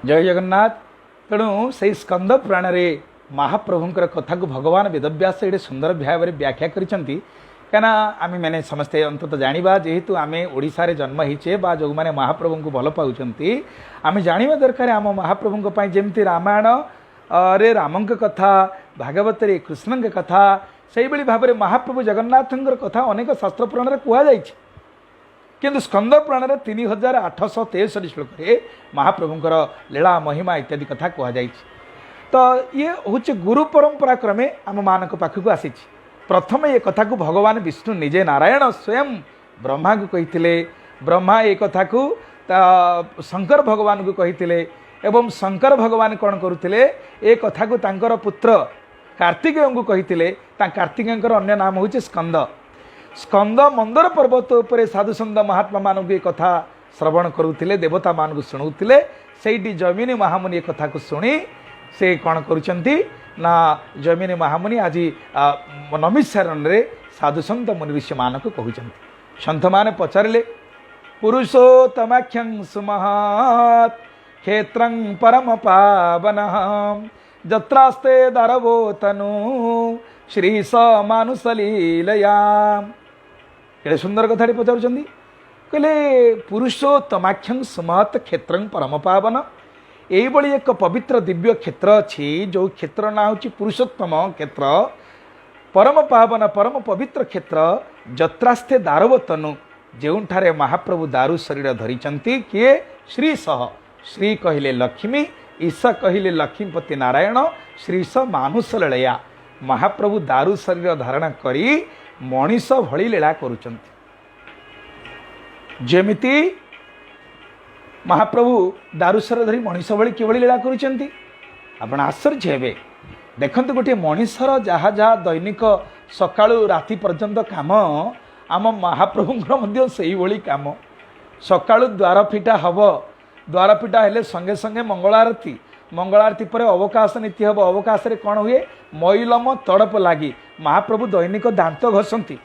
जय जगन्नाथ। तेणु से स्कंद पुराण रे महाप्रभुंकर कथा को भगवान वेदव्यास ये सुंदर भाव में व्याख्या करिसेंती। कहीं आम मैंने समस्ते अंततः जाना जेहेतु आम ओडिशा रे जन्म होइछे बा जो मैंने महाप्रभु को भल पाउछंती आम जानिबा दरकार आम महाप्रभु पई जेमती रामायण रे रामंक कथा भागवत रे कृष्णंक कथा से भाव में महाप्रभु जगन्नाथंकर कथा अनेक शास्त्र पुराण रे कुआ जाइछे। किंतु स्कंद पुराण रे 3863 श्लोक रे महाप्रभुंकर लीला महिमा इत्यादि कथा कह जाइछे। तो ये हूँ गुरु परंपरा क्रमे आम मान पाखक आसी। प्रथम ये कथा को भगवान विष्णु निजे नारायण स्वयं ब्रह्मा को कही। ब्रह्मा ये कथा को शंकर भगवान को कही एवं शंकर भगवान कौन करुले ए कथा को तांकर पुत्र कार्तिकेय को कही। कार्तिकेय अन्य नाम हूँ स्कंद। स्कंद मंदर पर्वत उपर साधु संत महात्मा मानक ये कथा श्रवण करुले देवता मान को शुणुले से जमिनी महामुनि ये कथा को शुणी से कौन करुँच ना जमिनी महामुनि आज नमिषारण रे साधु संत मुनि ऋषि मान को कहते। सन्थ मैंने पचारे पुरुषोत्तमाख्यं सुमहात् क्षेत्रं परम पावन जत्रास्ते दारवो तनु श्री स मानुषलीलया। केड़े सुंदर कथा पचारुंच कहले पुरुषोत्तमाख्यं सुमहत् क्षेत्रं परम पावन। यही एक पवित्र दिव्य क्षेत्र अच्छी जो क्षेत्र ना हूँ पुरुषोत्तम क्षेत्र परम पावन परम पवित्र क्षेत्र जत्रास्थे दारव तनु जोठारे महाप्रभु दारु शरीर धरिचंती किए श्री सह श्री कहले लक्ष्मी ईश कहले लक्ष्मीपति नारायण श्री स मानुष लीला महाप्रभु दारु शरीर धारण करी मनीष भली लीला करुचंती। जेमिति महाप्रभु दारुसर धरी मनीष भली किभली लीला करुचंती आपण आश्चर्य हेबे। देखंतु गोटे मनीषर जहाँ जहाँ दैनिक सकाळु राति पर्यंत काम आम महाप्रभुंकर मध्य सेही भली काम। सकाळु द्वार फिटा हब द्वार फिटा हेले संगे संगे मंगलारती मंगलारती पर अवकाश नीति हब। अवकाश रे कौन हुए मैलम तड़प लगी महाप्रभु दैनिक दांत घसंती।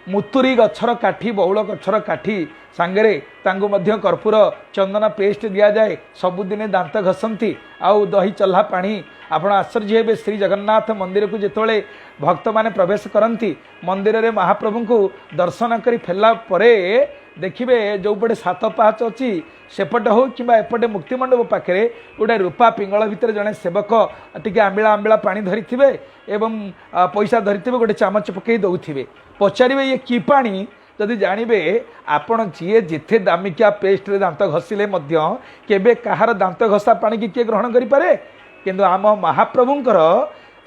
मुतुरी गछर काठी बौल गछर काठी सांगरे तांगु मध्य कर्पूर चंदन पेस्ट दिया जाए सबुदिने दांत घसंती आउ दही चल्हा पानी। आपण आश्चर्य हेबे श्री जगन्नाथ मंदिर को जितेबाला भक्त माने प्रवेश करती मंदिर रे महाप्रभु को दर्शन करी फेरला परे देखिए जो पटे सात पाहाच अच्छी सेपटे हो कि एपटे मुक्तिमंडप पाखे गोटे रूपा पिंगल भितर जड़े सेवक टी आंबिला आंबिला पानी धरी एवं पैसा धरी गोटे चामच पकई दौथे पचारे ये कि पानी जदि जानवे आपण जी जिथे दामिकिया पेस्ट रे दांत घसिले केबे कहार दांत घसा पानी की किए ग्रहण करें किंतु आम महाप्रभुंकर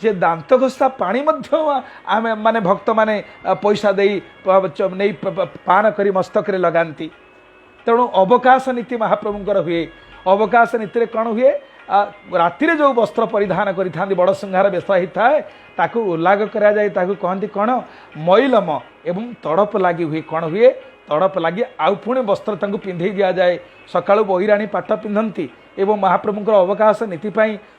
जे दांत घसा पानी आम माने भक्त माने पैसा दे नहीं पान करी मस्तक रे लगाती। तेणु अवकाश नीति महाप्रभुंकर हुए। अवकाश नीति कौन हुए राति जो वस्त्र परिधान करि बड़ सिंहार बेश होता है ताकू उल्लाग करा जाए ताकू कहती कौन मैलम एवं तड़प लगी हुए कौन हुए तड़प लगी आउ पुणी वस्त्र तांकू पिंधे दि जाए। सकाळु बहिराणी पाठ पिंधती एवं महाप्रभुंकर अवकाश नीति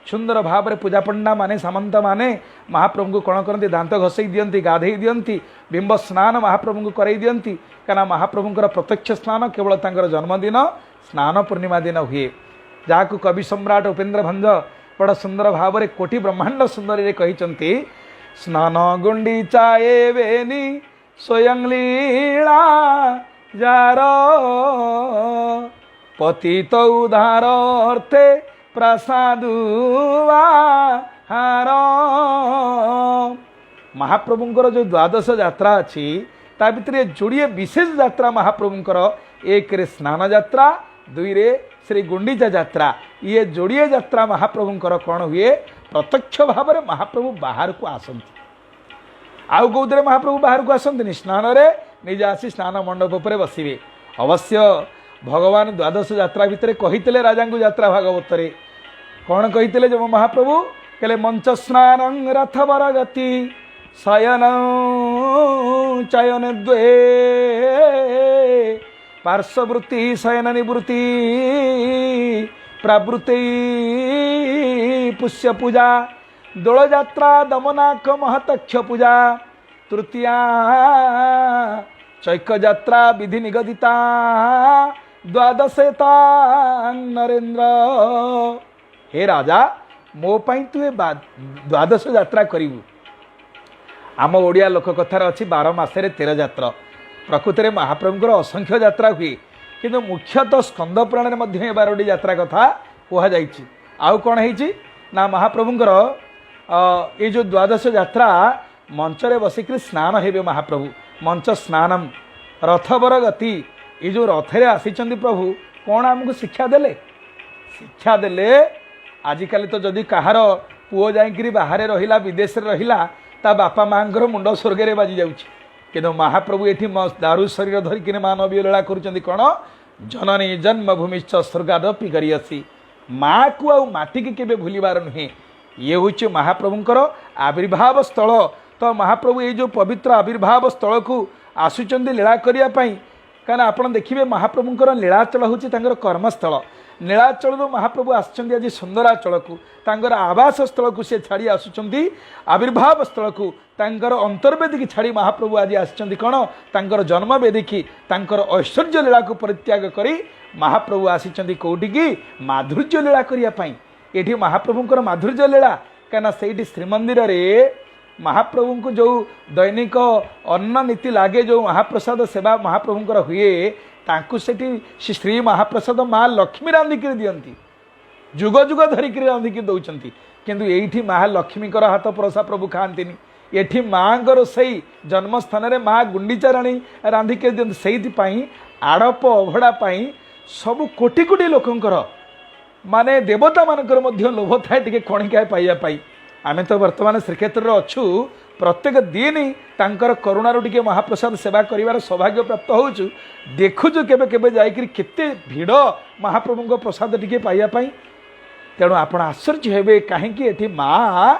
सुंदर भाव में पूजा पंडा माने सामंत माने महाप्रभु को कौन करती दांत घसई दियंती गाधई दियंती बिंब स्नान महाप्रभु को करई दियंती कहीं महाप्रभुंकर प्रत्यक्ष स्नान केवल तांकर जन्मदिन स्नान पूर्णिमा दिन हुए जहाँ को कवि सम्राट उपेन्द्र भंज बड़ा सुंदर भाव में कोटि ब्रह्मांड सुंदर कहते स्नान गुंडीचा एवेनी स्वयं लीला जार पतित उद्धार अर्थे प्रसादुआ हार। महाप्रभुंकर जो द्वादश यात्रा अच्छी ता भितर जोड़िए विशेष यात्रा महाप्रभुंकर एक रे स्नान यात्रा दुई रे श्री गुंडीचा यात्रा ये जोड़िए यात्रा महाप्रभुंकर कौन हुए प्रत्यक्ष भाव में महाप्रभु बाहर को आसती। आउ कौन महाप्रभु बाहर को आसती स्नान रे निजे आसी स्नान मंडप पर बसवे। अवश्य भगवान द्वादश यात्रा भितर कही राजा को यात्रा भागवत रे कौन कही जब महाप्रभु कहले मंच स्नान रथ बर गति शयन चयन द्वे पार्श्ववृत्ति शयन निवृत्ति प्रवृत्ति पुष्य पूजा दोल यात्रा दमनाक महतक्ष पूजा तृतीया चैक यात्रा विधि निगदिता द्वादशेता नरेन्द्र। हे राजा मो पाई तु द्वादश यात्रा करू। आम ओडिया लोक कथार अच्छी 12 मासरे 13 यात्रा। प्रकृत में महाप्रभुंर असंख्य यात्रा हुए किंतु मुख्यतः स्कंद पुराण में 12टी यात्रा कथा कहुई। आउ कौन है ना महाप्रभुंर ये जो द्वादश यात्रा मंचरे बसिक स्नान हे महाप्रभु मंच स्नानम रथवर गति ये जो रथरे आसीचंदी प्रभु कौन आमको शिक्षा देले शिक्षा देले आजिकल तो जदि कहार पुओ जाइकरी बाहर रहिला विदेश रहिला ता बापा मांगर मुंड स्वर्ग रे बाजी जाउछि किंतु महाप्रभु एठी दारु शरीर धरिकिने मानवीय लीला करुचंदी कौन जननी जन्मभूमिश्च स्वर्गादपि गरियसी माँ को आ माटी की केबे भूलिबार नुहे। ये हूँ महाप्रभुंकर आविर्भाव स्थल। तो महाप्रभु ये जो पवित्र आविर्भाव स्थल को आसुचंदी लीला करिया पई कारण आपण देखिबे महाप्रभुंकर लीलाचल हूँ कर्मस्थल। नीलाचल महाप्रभु आसुचंदी आज सुंदराचल को तांकर आवास स्थल को से छाड़ी आसुचंदी आविर्भाव स्थल को तांकर अंतर्वेदी की छाड़ी महाप्रभु आज आसुचंदी कौन तांकर जन्मवेदी की तांकर ऐश्वर्य लीला को परित्याग करी महाप्रभु आसीचंदी कोठी की माधुर्य लीला करिया पई। एठी महाप्रभुंकर माधुर्य लीला कना सेठी श्रीमंदिर रे महाप्रभु को जो दैनिक अन्न नीति लागे जो महाप्रसाद सेवा महाप्रभुंकर हुए तांकु सेठी श्री महाप्रसाद माँ लक्ष्मी रांधिक दियंती जुग जुग धरिक रांधिक दौरान किंतु एठी महालक्ष्मी हाथ परसा प्रभु खाती एठी माँ रोसई जन्मस्थान रे माँ गुंडीचा राणी रांधिक दियंती से आड़प अभड़ा सबु कोटि कोटि लोकंकर माने देवता मानकर मध्य लोभ थाए टिके कणिकाए पाइबाई। आमे तो वर्तमान श्रीक्षेत्र अच्छु प्रत्येक दिन तांकर करुणार टिके महाप्रसाद सेवा करिवार सौभाग्य प्राप्त होचु देखुचु केबे केबे जाइकरी केते भिड़ महाप्रभु प्रसाद टिके पाइबाई। तेणु आपण आश्चर्य हेबे काहेकि एठी माँ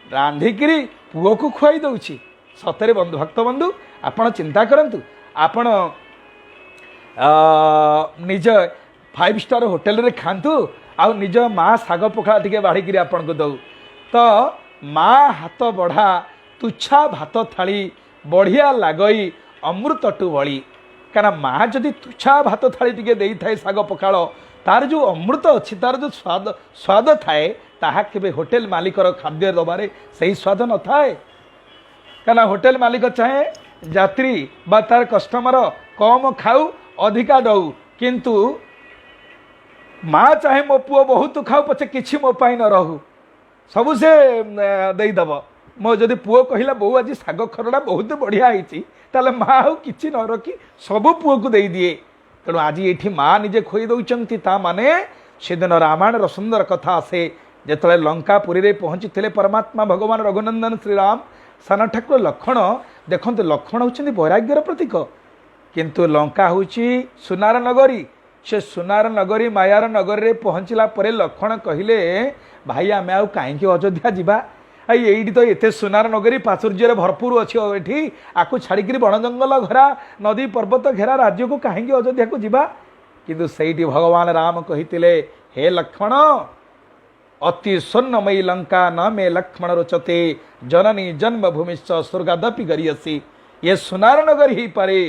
रांधिकी पुओ को खुआई दउछि। सतरे बंधु भक्त बंधु आपण चिंता करंतु आपण निज 5 स्टार होटेल रे खांतु आ निज माँ साग पखाड़ा टिके बाढ़ी आपन को दऊ तो माँ हाथ बढ़ा तुच्छा भात थाली बढ़िया लागई अमृत टू बड़ी कारण माँ जदि तुच्छा भात थाली टिके देई थाए साग पखाड़ तार जो अमृत अच्छी तार जो स्वाद स्वाद थाए ताहा केबे होटेल मालिकर खाद्य दबारे सही स्वाद न थाए। कारण होटेल मालिक चाहे यात्री बा तार कस्टमर कम खाऊ अधिका दऊ किंतु माँ चाहे मो पुओ बहुत खाऊ पछे किछि मो पाई न रहू सबु से देदब मो जदि पुओ कहला बो आज साग खरड़ा बहुत बढ़िया होती ताले माँ आउ किछि न रखी सबु पुओ को दे दिए। तेणु आज ये माँ निजे खोई दौरान ता माने सेदिन रामायण सुंदर कथा आसे जिते लंकापुरी रे पहुँची थे परमात्मा भगवान रघुनंदन श्रीराम सान ठाकुर लक्ष्मण देखो लक्ष्मण होती वैराग्यर प्रतीक किंतु लंका हूँ सुनार नगरी से सुनार नगरी मायार नगर रे पहुँचला परे लक्ष्मण कहले भाई आमे आउ कहीं अयोध्या जीवा ये तो एते सुनार नगरी प्राचुर्य भरपूर अच्छी ये आपको छाड़ी बण जंगल घेरा नदी पर्वत घेरा राज्य को कहीं अयोध्या को जीवा किंतु सही भगवान राम कही हे लक्ष्मण अति स्वर्णमयी लंका न मे लक्ष्मण रोचते जननी जन्मभूमिश्च स्वर्गादपि गरियसी। ये सुनार नगर ही पारे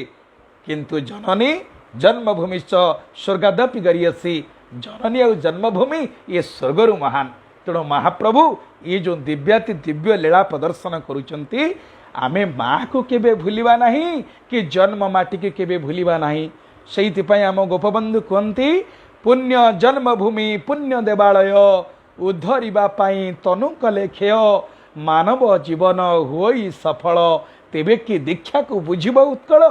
किंतु जननी जन्मभूमिश्च स्वर्गादपि गरियसी। जननी और जन्मभूमि ये स्वर्गर महान। तेणु महाप्रभु ये जो दिव्याति दिव्य लीला प्रदर्शन करुचंती आमे माँ को केबे भूलिबा नहीं कि जन्म माटी के केबे भूलिबा नहीं। सेइथिपाई आम गोपबंधु कहती पुण्य जन्मभूमि पुण्य देवालय उद्धरिबा पाई तनु कले खेय मानव जीवन हुई सफल तेबे कि दीक्षा को बुझिब उत्कल।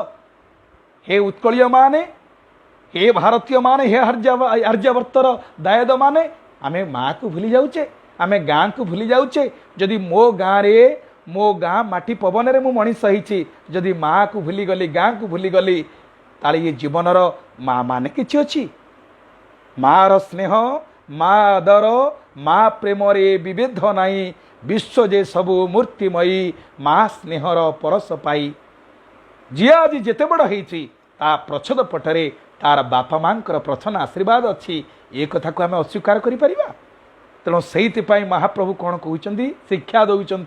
हे उत्कलीय माने हे भारतीय माने हे आर्यावर्तर दायद माने आमे माँ को भूली जाऊचे आमे गाँ को भूली जाऊचे। जदि मो गाँ रे मो गाँ माटी पवन रे मु मनीष होइछि जदि माँ को भूली गली गाँ को भूली गली ताले ये जीवनर माँ माने किछि अछि। माँ रो स्नेह माँ आदर माँ प्रेम रे विविध नाई विश्व जे सबु मूर्तिमयी माँ स्नेहर परस पाई। जी आज जेते बड़ होइछि ता प्रच्छद पटरे तार बापा मांकर प्रथम आशीर्वाद अच्छी ये कथा को आम अस्वीकार करि परिबा। तेणु से महाप्रभु कौन कहते शिक्षा दौरान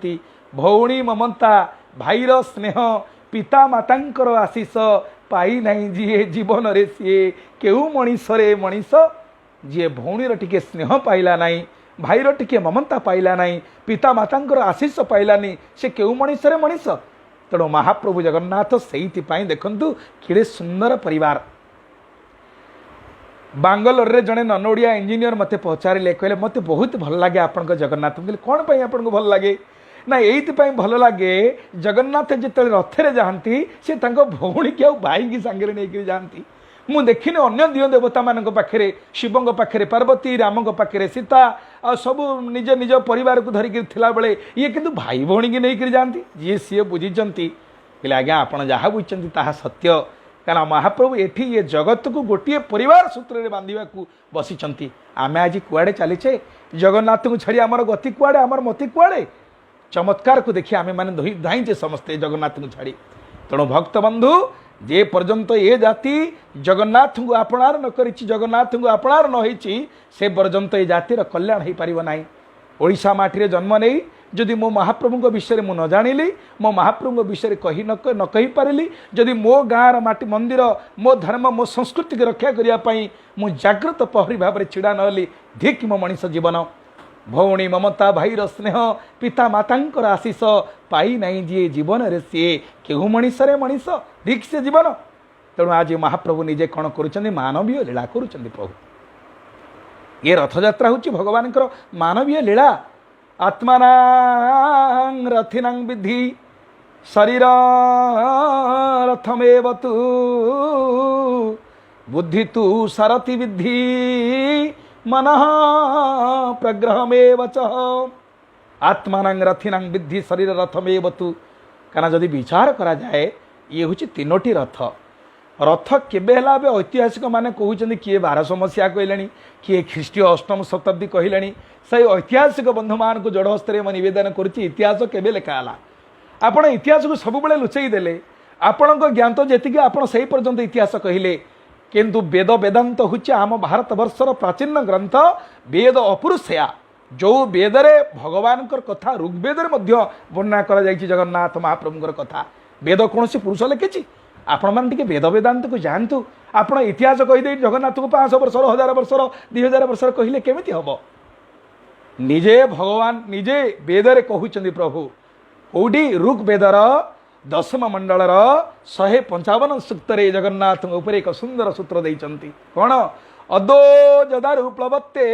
भौणी ममता भाईर स्नेह पिता मातांकर आशीष पाई नहीं जी जीवन रे सी केउ मनीष रे मनीष जी भौणीर टिके स्नेह पाइला नहीं भाईर टिके ममता पाइला नहीं पिता मातांकर आशीष पाइलानी से केउ मनीष रे मनीष। तेणु महाप्रभु जगन्नाथ से देखंतु केड़े सुंदर परिवार। बांगलोर रे जड़े नन ओडिया इंजीनियर मते पचारे कहले मते बहुत भल लगे आपन जगन्नाथ कहले कौन पाई आपन को भल लगे ना एइति भल लगे जगन्नाथ जिते रथरे जाती से भौणी के भाई की सांगे नहीं जाती मु देखिनी अन्य दिव देवता मान पाखे शिवों पाखे पार्वती राम पाखे सीता आ सब निज निज परिवार को धरिक बेले ये किंतु भाई भौणी की नहीं जाती जी सी बुझी कहले आज्ञा आपड़ जहाँ बुझी ताहा सत्य कारण महाप्रभु एठी ये जगत को गोटे परिवार सूत्र में बांधा बसी आम आज कुआड़े चलीचे जगन्नाथ को छाड़ी आमर गति कुआड़े आमर मति कुआड़े चमत्कार को देखिए आम मैंने धाइचे समस्ते जगन्नाथ को छाड़ी। तेणु भक्त बंधु जे पर्यंत ये जाति जगन्नाथ को आपणार न करिछि जगन्नाथ को आपणार न होइछि से पर्यंत ये जातिर कल्याण हो पारिब नाही। ओडिशा माटी रे जन्म नहीं जदि मो महाप्रभु विषय मु न जानिली मो महाप्रभु विषय कही न कही पारिली जदि मो गाँव माटी मंदिर मो धर्म मो संस्कृति की रक्षा करने मु जागृत प्रहरी भाव में छिड़ा नली धिक मो मनीष जीवन भौणी ममता भाईर स्नेह पिता मातांकर आशीष पाई नहीं जी जीवन रे सी केहू मनीष रे मनीष धिक से जीवन। तेणु आज महाप्रभु निजे कौन कर मानवीय लीला कर प्रभु ये रथयात्रा हूँ भगवान मानवीय लीला आत्मानां रथिनां विद्धि शरीर रथमेव तु बुद्धि तु सरति विद्धि मनः प्रग्रहमेव च आत्मानां रथिनां विद्धि शरीर रथमेव तु कारण जदि विचार करा जाए ये हूँ तीनोटी रथ रथ केबे हला बे ऐतिहासिक माने कहउछन किए 1200 मसीहा कहलेनी किए ख्रीष्टीय अष्टम शताब्दी कहलेनी से ऐतिहासिक बंधु मान को जड़ हस्ते में निवेदन करुच्ची इतिहास केबे लेखा हला आपण इतिहास को सब बेले लुचई देले आपण को ज्ञान तो जेतिके आपण सही पर्यंत इतिहास कहिले किंतु वेद वेदांत हुचे आम भारत वर्षर प्राचीन ग्रंथ वेद अपुरुषया जो वेद रे भगवान कथा ऋग्वेद वर्णना करा जायछि जगन्नाथ महाप्रभुଙ୍କର कथा वेद कौन सी पुरुष लिखिछि आपण मान टिके वेद वेदांत को जानतु आपण इतिहास कहीदे जगन्नाथ को 500 वर्ष 1000 वर्ष 2000 वर्ष कहले केमिति हबो निजे भगवान निजे वेद रे कहउछन्ति प्रभु ओडी ऋग्वेदर दशम मंडलर 155 सूक्त रे जगन्नाथ ऊपर एक सुंदर सूत्र देइछन्ति कोन अदो जदारु प्लवत्ते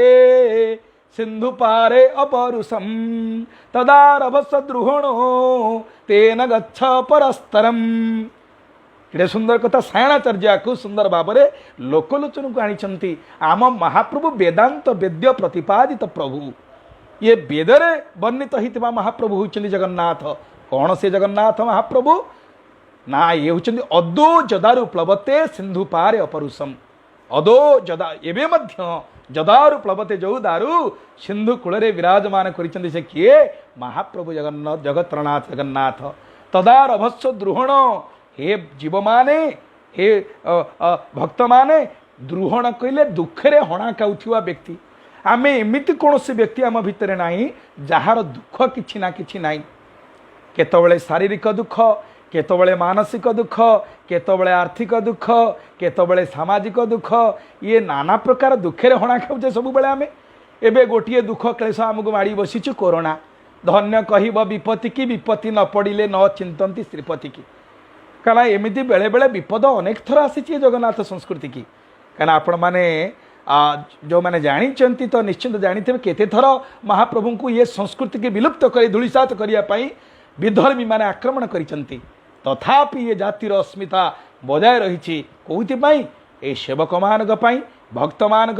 सिंधु पारे अपरुषम तदारभस द्रुहणो तेन गच्छ परस्तरम एडे सुंदर कथा सायणाचार्य को सुंदर भाव में लोकलोचन को आनी आम महाप्रभु वेदांत वेद्य प्रतिपादित प्रभु ये वेदरे वर्णित होता महाप्रभु होती जगन्नाथ कौन से जगन्नाथ महाप्रभु ना ये होती अदो जदारु प्लवते सिंधु पारे अपरुषम अदो जदा एवं मध्य जदारु प्लवते जो दारु सिंधु कूल विराजमान कर किए महाप्रभु जगन्नाथ जगत्रनाथ जगन्नाथ तदार अभस्व द्रुहण हे जीव माने हे भक्त माने द्रुहण कहले दुखरे हणा खाऊा व्यक्ति आमे एमिति कौन से व्यक्ति आम भितर नाही जार दुख किछि ना किछि नाही केतबेले शारीरिक दुख केतबेले मानसिक दुख केतबेले आर्थिक दुख केतबेले सामाजिक दुख ये नाना प्रकार दुखरे हणा खाऊचे सब बेले आमे एबे गोटिए दुख क्लेश आमको माड़ी बसीचु कोरोना धन्य कहब विपत्ति की विपत्ति न पड़िले न चिंतती श्रीपति की कारण एमती बेले बेले विपद अनेक थर आसी जगन्नाथ संस्कृति की कारण आपण मैंने जो मैंने जानी तो निश्चिंत जानी केते थर महाप्रभु को ये संस्कृति की विलुप्त कर धूलिसात करने विधर्मी मैंने आक्रमण करिसेंती तथापि ये जातिर अस्मिता बजाय रही कौन ए सेवक मान भक्त मान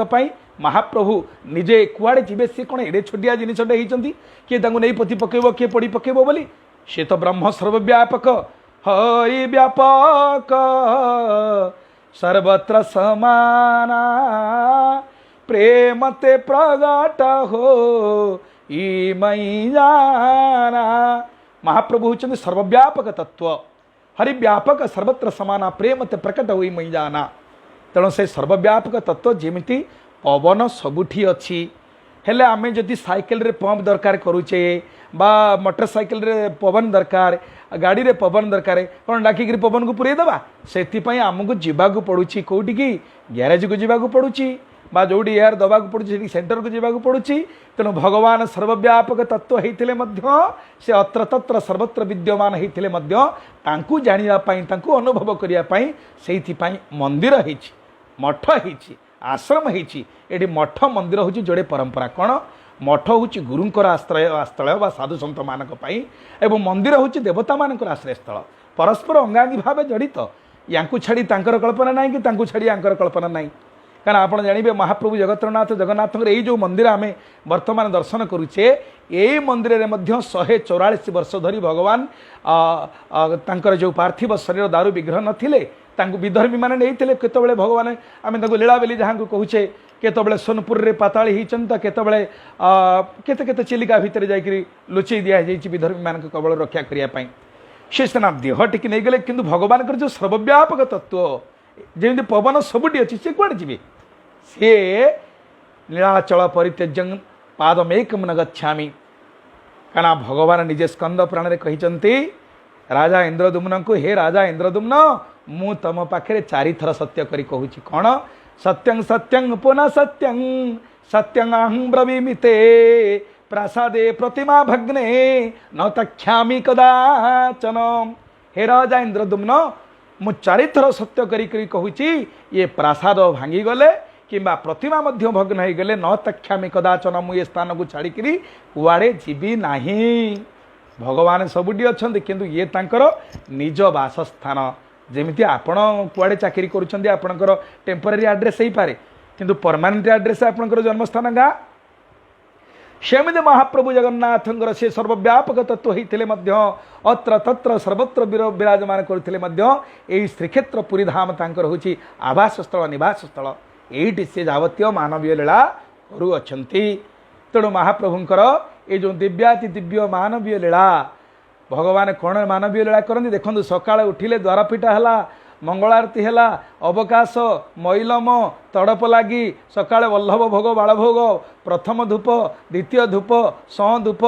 महाप्रभु निजे कुआड़े जीवे सी कौन एडे छोटिया जिनटे होती किए नहीं पति पकेब किए पड़ी पकेब बोली सी तो ब्रह्म सर्वव्यापक हरि व्यापक सर्वत्र समाना प्रेम ते प्रगट हो मई जाना महाप्रभु होती सर्वव्यापक तत्व हरि व्यापक सर्वत्र समाना प्रेम ते प्रकट हो मई जाना तेणु से सर्वव्यापक तत्व जेमिति पवन सबुठी अच्छी हेले आमे जदि साइकिल रे पंप दरकार करूचे बा मोटरसाइकिल रे पवन दरकार गाड़ी रे पवन दरकार कौन डाकिक पवन को पुरेदेवा से आमको जावाक पड़ुछि कौटिकी ग्यारेज को जावाक पड़ुछि बा जोड़ी एयर दबाक पड़ुछि सेंटर को जावाक पड़ुछि तेणु भगवान सर्वव्यापक तत्व होइतिले मध्य से अत्र तत्र सर्वत्र विद्यमान होइतिले मध्य तांकु जानिया पई तांकु अनुभव करिया पई सेइथि पई मंदिर होइछि मठ होइछि आश्रम होइछि एठी मठ मंदिर होइछि जोड़े परंपरा कौन मठ होउछि गुरुंकर आश्रय बा साधु संत मानक पई एवं मंदिर होउछि देवता मानकर आश्रय स्थल परस्पर अंगांगी भाव जड़ित यांकु छाड़ी तांकर कल्पना नहीं कि तांकु छाड़ी यांकर कल्पना नहीं कारण आप जानवे महाप्रभु जगतनाथ जगन्नाथ ये जो मंदिर आम वर्तमान दर्शन करुचे यही मंदिर में 144 वर्ष धरी भगवान तांकर जो पार्थिव शरीर दारू विग्रह नथिले तांकु विधर्मी माने नहीं केतबेले भगवान आम लीला बेली जहाँ को कहूचे केतबेले सोनपुर रे पाताली होइचन त केतबेले केते केते चिलिका भितर जाइकरी लुचई दिया जाइछि विधर्मी मान कबल रक्षा करिया पई से सेना देह टिकी नहीं गले किंतु भगवान जो सर्वव्यापक तत्व जेमि पवन सबुटी अच्छी से कौन जी सी नीलाचल परित्यजन पादमेकम न गच्छामि काना भगवान निजे स्कंद प्राण रे कहिचंती राजा इंद्रदुम्न को हे राजा इंद्रदुम्न मु तम पाखे चारि थर सत्य करी कहूची कौन सत्यं सत्यं पुनः सत्यं सत्यं अहं ब्रवीमिते प्रासादे प्रतिमा भग्ने न तख्यामि कदाचन हे राजा इंद्रदुम्न मु चारि थर सत्य करी कहूची ये प्रासाद भांगी गले किंबा प्रतिमा मध्य भग्न हो गले न तख्यामि कदाचन मु ये स्थान को छाड़िकी कुआड़े जीवी नाही भगवान सबुटी अच्छा किंतु ये तांकर निज बासस्थान जेमिति आपण कुआड़े चाकरी करुछंदी आपणकर टेम्पररी एड्रेस हो पारे किंतु परमानेंट एड्रेस आपणकर जन्मस्थान गाँ सेमिति महाप्रभु जगन्नाथंकर से सर्वव्यापक तत्व होइतिले मध्य अत्र तत्र सर्वत्र विराजमान करथिले मध्य एई श्रीक्षेत्र पुरी धाम तांकर होची आवास स्थल निवास स्थल एइटी से जावतीय मानवीय लीला करू अछंती तेणु महाप्रभुंकर ए जो दिव्याति दिव्य मानवीय लीला भगवान कौन मानवीय लीला करती देखो सकाଳେ उठिले द्वार पिटा है मंगल आरती है अवकाश मैलम तड़प लगी सकाळे वल्लभ भोग बालभोग प्रथम धूप द्वितीय धूप धूप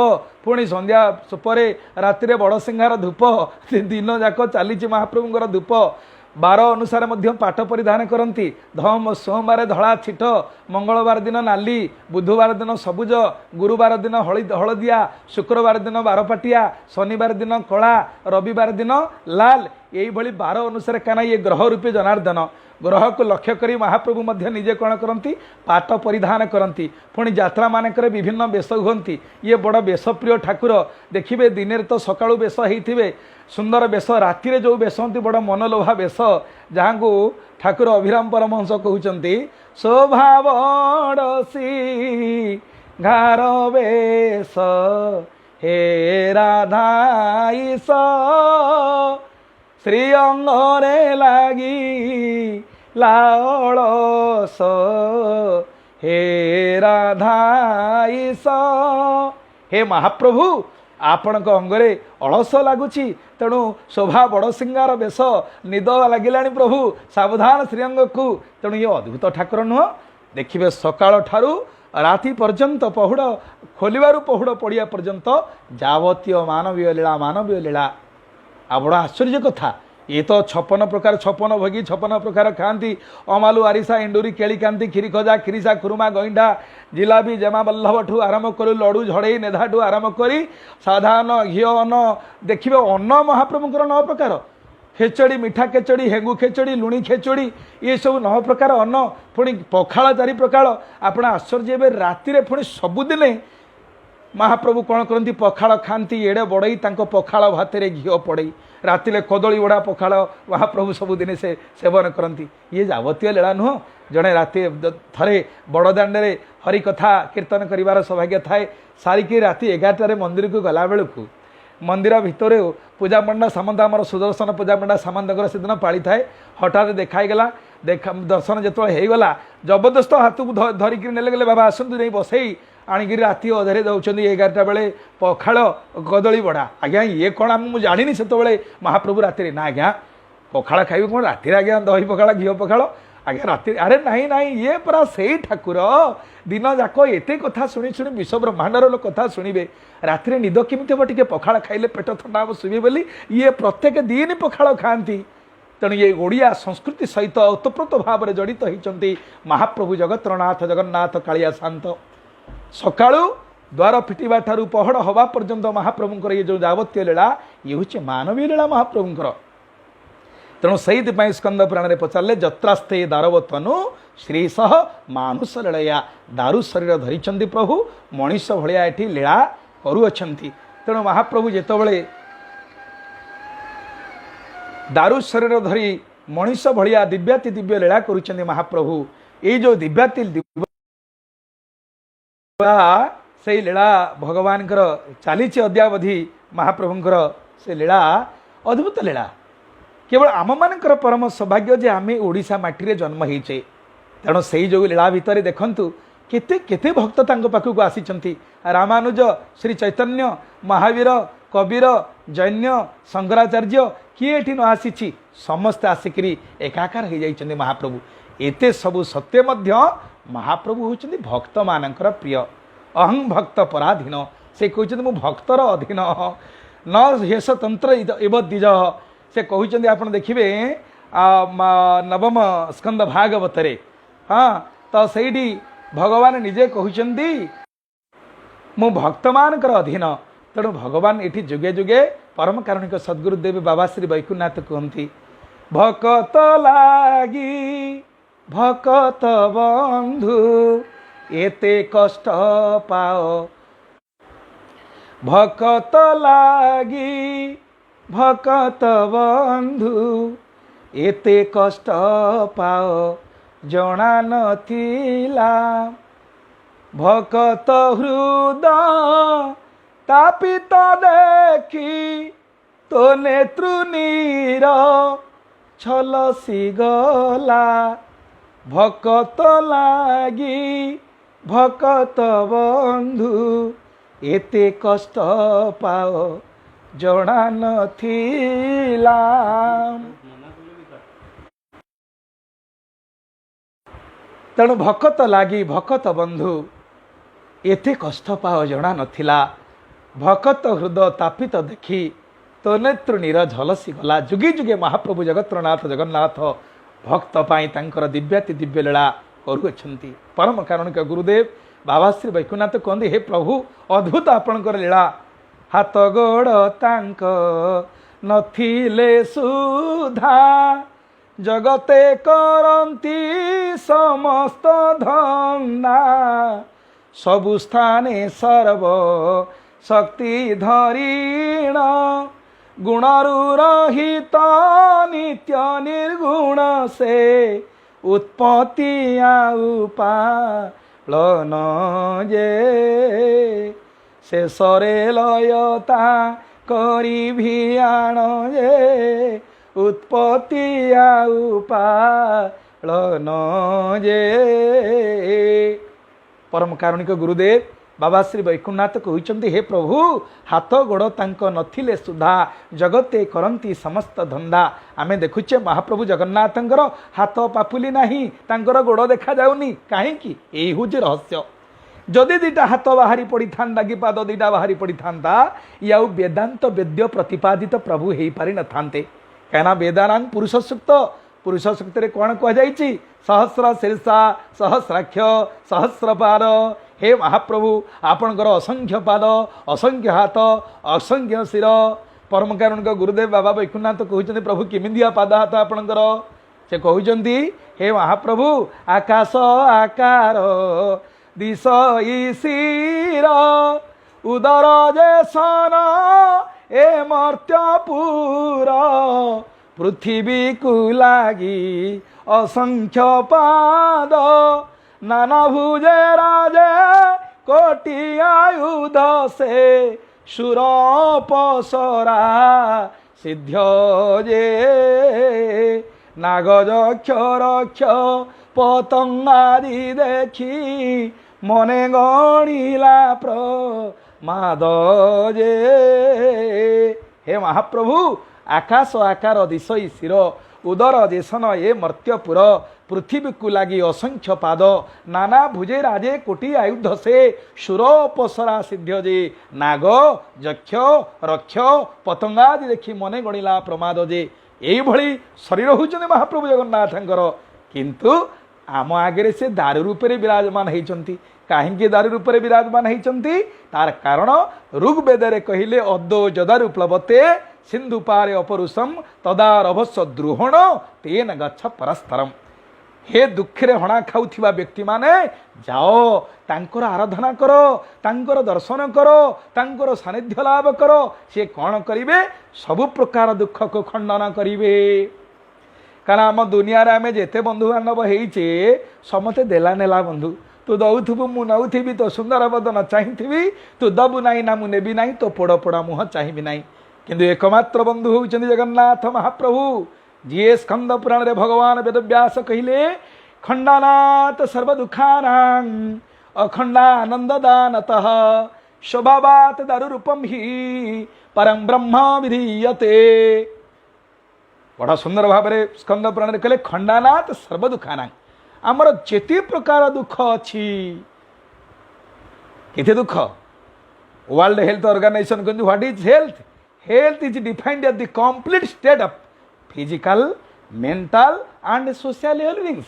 पुणी संध्या पर राति बड़ सिंहार धूप दिन जाक चली महाप्रभुंर धूप बार अनुसार मध्य पाठ परिधान करती धम सोमवार धला छिट मंगलवार दिन नाली बुधवार दिन सबुज गुरुवार दिन हलदिया शुक्रवार दिन बारपाटिया शनिवार दिन कला रविवार दिन लाल यही भली बार अनुसार काना ये ग्रह रूपे जनार्दन ग्रह को लक्ष्य करी महाप्रभु मध्य निजे कौन करती पाठ परिधान करती पुणी यात्रा मानक विभिन्न वेश हुंती ये बड़ वेशप्रिय ठाकुर देखिए दिन तो सकाळु वेश होते सुंदर वेश राति जो वेश होती बड़ मनलोभा वेश जहाँ को ठाकुर अभिराम परमहंस कहते शोभा बड़सी घार वेश हे राधाईस श्री अंगरे लगी लालस हे राधाईस हे महाप्रभु आपण अंगरे अलस लगुच तेणु शोभा बड़ सिंगार बेश निद लगिला प्रभु सावधान श्रीअंग को तेणु ये अद्भुत ठाकुर नुह देखिए सकाळ ठारू राति पर्यंत पहुड़ खोलू पहुड़ पड़िया पर्यंत जावतीय मानवीय लीला आ बड़ा आश्चर्य कथा ये तो 56 प्रकार 56 भोगी 56 प्रकार खाती अमालु आरिसा इंडूरी केली कांति खीरी खजा खीरीसा खुरुमा गईंडा जिलाबी जमा बल्लभ ठू आरंभ करू लड़ू झड़े नेधा ठू आरंभ करी साधारण घी अन्न देखिए अन्न महाप्रभुंकर 9 प्रकार खेचड़ी मीठा खेचड़ी हेंगु खेचड़ी लुणी खेचड़ी ये सब 9 प्रकार अन्न पुणी पखाड़ 4 प्रकार आपण आश्चर्य राति पुणी सबुदिने महाप्रभु कौन करती पखाड़ खाती एड़े बड़ई पखाड़ भात घी पड़ई रातिले कदली बड़ा पखाड़ महाप्रभु सबुदिने से सेवन करती ये जावतीय लीला नुह जड़े राति थरे बड़दाण्डे हरि कथा कीर्तन करिवार सौभाग्य थाए सारिकी राति 11टार मंदिर को गला बेलू मंदिर भितर पूजा पंडा सामंत आमर सुदर्शन पूजा पंडा सामंतर से दिन पाली थाए हठात देखाईगला दर्शन जो होगला जबरदस्त हाथ को धरिक नेले गले बाबा आसतु नहीं बसई आणिक राति अधे दौरान 11टा बेले पखाड़ कदली बड़ा आज्ञा ये कौन मुझे जानी से महाप्रभु राति ना आज्ञा पखाड़ खाइबे कौन राति आज्ञा दही पखाड़ घी पखाड़ आज्ञा राति अरे नहीं नहीं ये परा से ठाकुर दिन जाक एत कथा शुणी शुणी विश्व ब्रह्मांडर लोक कथा शुणे राति निद केमी हम टे पखाड़ खाइले पेट थंडा हम शुवे बोली ये प्रत्येक दिन पखाड़ खाती तेणु ये ओडिया संस्कृति सहित ओतप्रोत भाव में जड़ित होती महाप्रभु जगतरनाथ जगन्नाथ कालिया शांत सकाळु द्वार फिटिबा ठारू पहड़ हवा पर्यंत महाप्रभुंकर ये जो जावतीय लीला ये हूँ मानवीय लीला महाप्रभुंकर तेणु से स्कंद पुराण में पचारे जत्रास्ते दारवतनु श्रीश मानुष लीलया दारु शरीर धरी प्रभु मनीष भाया ये लीला करुअछंती तेणु महाप्रभु जितेबले दारु शरीर धरी मनीष भाया दिव्याति दिव्य लीला करुछंती महाप्रभु ये जो दिव्याति से लीला भगवान चली अद्यावधि महाप्रभुंकर से लीला अद्भुत लीला केवल आम मानकर परम सौभाग्य जे आम ओडिशा माटी जन्म होचे तेणु से जो लीला भितर देखंतु केते केते भक्त तांको पाखक आसी रामानुज श्री चैतन्य महावीर कबीर जैन्य शंकराचार्य किए ये न आसी समस्ते आसिकी एकाकार हो जाइछन्ति महाप्रभु एते सबु सत्य मध्य महाप्रभु होउछन्ति भक्त मानकर प्रिय अहं भक्त पराधीन से कहते मु भक्तर अधीन न हेष तंत्र एव द्विज से कहते आप देखिए नवम स्कंद भागवतरे हाँ तो सही भगवान निजे कहते मु भक्त मानकर अधीन तेणु भगवान ये जुगे जुगे परम कारुणिक सद्गुरुदेव बाबा श्री वैकुंठनाथ कहती भकत लागी भकत बंधु एते कष्ट पाओ भकत लागी भकत बंधु एते कष्ट पाओ जना नथिला भकत हृदय तापित देखी तो नेत्रु नीर छलसी गला भकत लागी भकत बंधु एते कष्ट पाओ जना नथिला तेणु भकत लागी भकत बंधु एते कष्ट पाओ जना नथिला भकत हृदय तापित देखी तो नेत्र नीर झलसी गला जुगे जुगे महाप्रभु जगतरनाथ जगन्नाथ भक्त पाई तांकर दिव्याति दिव्य लीला करुअछंती परम कारुणिक गुरुदेव बाबा श्री वैकुंठनाथ कहते हे प्रभु अद्भुत आपणकर लीला हाथ गोड़ तांक नथिले सुधा जगते करंती समस्त धंदा सबु स्थाने सर्व शक्ति धरीण गुणरु रहित नित्य निर्गुण से उत्पत्ति पालन जे शेषरे लयता करी भियाण जे उत्पत्ति पालन जे परम कारुणिक गुरुदेव बाबा श्री वैकुंठनाथ कहते हे प्रभु हाथ गोड़ तांक नथिले सुधा जगते करंती समस्त धंदा आमे देखुचे महाप्रभु जगन्नाथंकर हाथ पापुली नाही तांकर गोड़ देखा जाउनी काहेकि एही होजे रहस्य जदि दुईटा हाथ बाहरी पड़ी था कि पाद दुईटा बाहरी पड़ी था या वेदांत वेद्य प्रतिपादित प्रभु हो पारि न थांते कहीं वेदानां पुरुष सूक्त रे कौन कहुई सहस्र शीर्षा सहस्राक्ष सहस्रपाद हे महाप्रभु आपणकर असंख्य पाद असंख्य हाथ असंख्य शिर परम कारुणिक गुरुदेव बाबा वैकुंठनाथ कहते प्रभु किमिदिया पाद हाथ आपणकर से कहते हे महाप्रभु आकाश आकार दिश ईशिर उदर जे सन ए मर्त्यपुर पृथ्वी को लागी असंख्य पाद नाना भुजे राजे कोटि आयुध से सुर पसरा सिद्ध जे नागजक्ष रक्ष पतंगादि देखी मने गणिला प्रमाद जे हे महाप्रभु आकाश आकार दिशई शिर उदर जेसन ए मर्त्यपुर पृथ्वी को लगी असंख्य पाद नाना भुजे राजे कोटि आयुध से सुरोपसरा सिद्ध जे नाग यक्ष रक्ष पतंगादि देखि मने गणिला प्रमाद जे यही शरीर होचंदी महाप्रभु जगन्नाथंकर किंतु आम आगे से दारू रूपे विराजमान होती कहीं दारू रूपे विराजमान होती तार कारण ऋग्वेदरे कहले अद्दो जदारु प्लवते सिंधु पारे अपरुषम तदारभस्व द्रुहण तेन गच्छ परस्तरम। हे दुखे हणा खाऊथिबा व्यक्ति माने जाओ तांकर आराधना करो तांकर दर्शन करो तांकर सानिध्य लाभ करो से कौन करिवे सबु प्रकार दुख को खंडन करिवे। कारण आम दुनिया रे आमे जेते बंधु बांधव होइचे समते देला नेला बंधु तू दउथबु मु नउथिबी तो सुंदर बदन चाहिथिबी तू दबु नाही ना मु नेबी नाही तो पोड़ पोड़ा मुह चाहिबी नाही किंतु एकमात्र बंधु होउचंदी जगन्नाथ महाप्रभु जी स्कंद पुराण रे भगवान वेदव्यास कहिले खंडानाथ सर्व दुखानां अखंडानंद दानतः स्वभावात दारु रूपम ही परम ब्रह्म विधीयते। बड़ा सुंदर भाव में स्कंद पुराण रे कहले खंडानाथ सर्व दुखानां आमर जेते प्रकार दुख अछि केते दुख वर्ल्ड हेल्थ ऑर्गेनाइजेशन कहते what is health health is defined as the complete state of physical mental and social wellbeing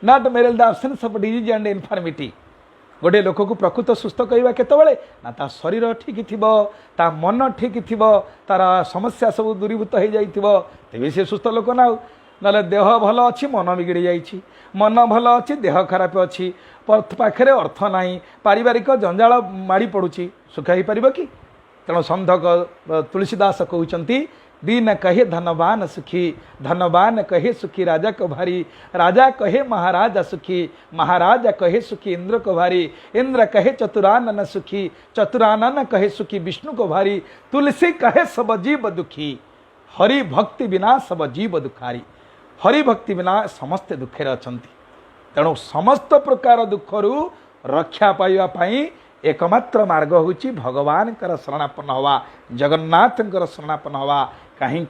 not merely the absence of disease and infirmity. गोटे लोक को प्रकृत सुस्थ कहवा केतबेले ना ता शरीर ठीक थिबो ता मन ठीक थिबो तार समस्या सब दूरीभूत हो जाइथिबो तेबे से सुस्थ लोक ना ना देह भल अच्छी मन बिगड़ी जाइछि मन भल अच्छी देह खराब अच्छी पाखे अर्थ नाही पारिवारिक जंजाल माड़ी पड़ुछि सुख हो पार कि तेणु संधक तुलसीदास कहते दीन कहे धनवान सुखी धनवान कहे सुखी राजा को भारी राजा कहे महाराजा सुखी महाराजा कहे सुखी इंद्र को भारी इंद्र कहे चतुरानन सुखी चतुरानन कहे सुखी विष्णु को भारी तुलसी कहे सब जीव दुखी हरि भक्ति बिना सब जीव दुखारी हरि भक्ति बिना समस्ते दुखे अछंती। तेणु समस्त प्रकार दुखरु रक्षा पाइबा एकमात्र मार्ग होची भगवान कर शरणापन्न हवा जगन्नाथ शरणापन्न हवा कहीं